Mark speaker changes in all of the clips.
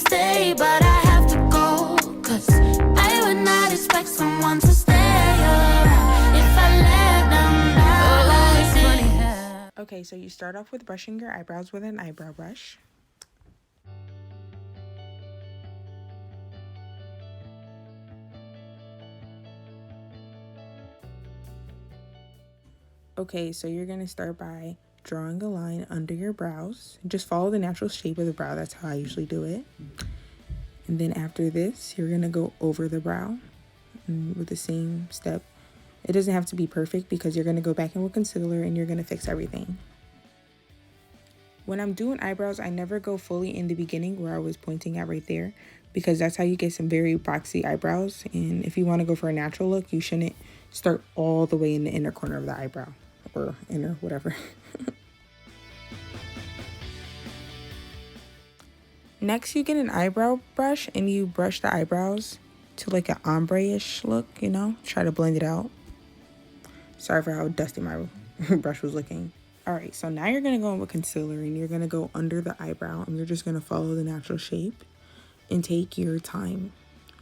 Speaker 1: stay, but I have to go, 'cause I would not expect someone to stay around if I let them down like this.
Speaker 2: Okay, so you start off with brushing your eyebrows with an eyebrow brush. Okay, so you're going to start by drawing a line under your brows. Just follow the natural shape of the brow. That's how I usually do it. And then after this, you're going to go over the brow with the same step. It doesn't have to be perfect because you're going to go back in with concealer and you're going to fix everything. When I'm doing eyebrows, I never go fully in the beginning where I was pointing at right there, because that's how you get some very boxy eyebrows. And if you want to go for a natural look, you shouldn't start all the way in the inner corner of the eyebrow, or inner, whatever. Next, you get an eyebrow brush and you brush the eyebrows to like an ombre-ish look, you know? Try to blend it out. Sorry for how dusty my brush was looking. All right, so now you're going to go in with concealer and you're going to go under the eyebrow and you're just going to follow the natural shape and take your time,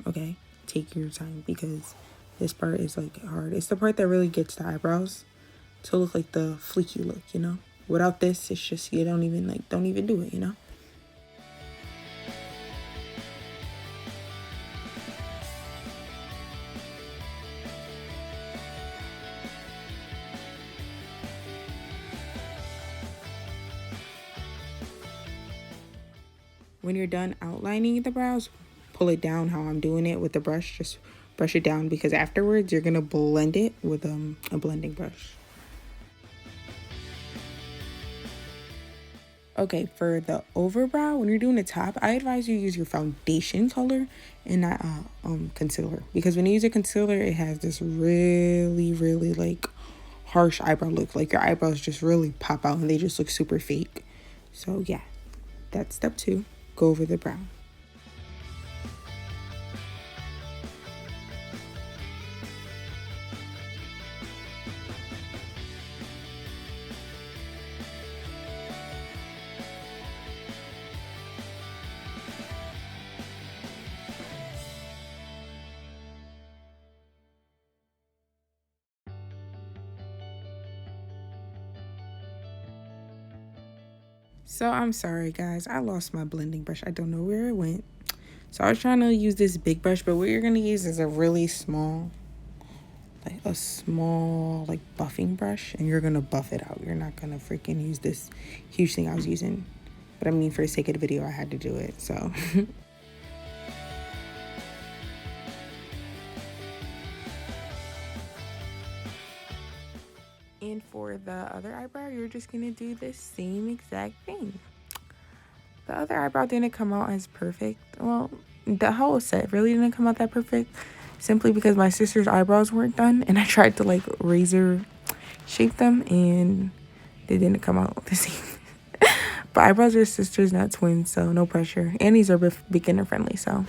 Speaker 2: okay? Take your time, because this part is like hard. It's the part that really gets the eyebrows to look like the fleeky look, you know? Without this, it's just, you don't even do it, you know? When you're done outlining the brows, pull it down how I'm doing it with the brush. Just brush it down, because afterwards you're going to blend it with a blending brush. Okay, for the overbrow, when you're doing the top, I advise you use your foundation color and not concealer. Because when you use a concealer, it has this really, really like harsh eyebrow look. Like your eyebrows just really pop out and they just look super fake. So yeah, that's step 2. Go over the brow. So I'm sorry guys, I lost my blending brush. I don't know where it went. So I was trying to use this big brush, but what you're going to use is a really small, like buffing brush, and you're going to buff it out. You're not going to freaking use this huge thing I was using. But I mean, for the sake of the video, I had to do it, so. And for the other eyebrow, you're just going to do the same exact thing. The other eyebrow didn't come out as perfect. Well, the whole set really didn't come out that perfect, simply because my sister's eyebrows weren't done. And I tried to like razor shape them and they didn't come out the same. But eyebrows are sisters, not twins, so no pressure. And these are beginner friendly, so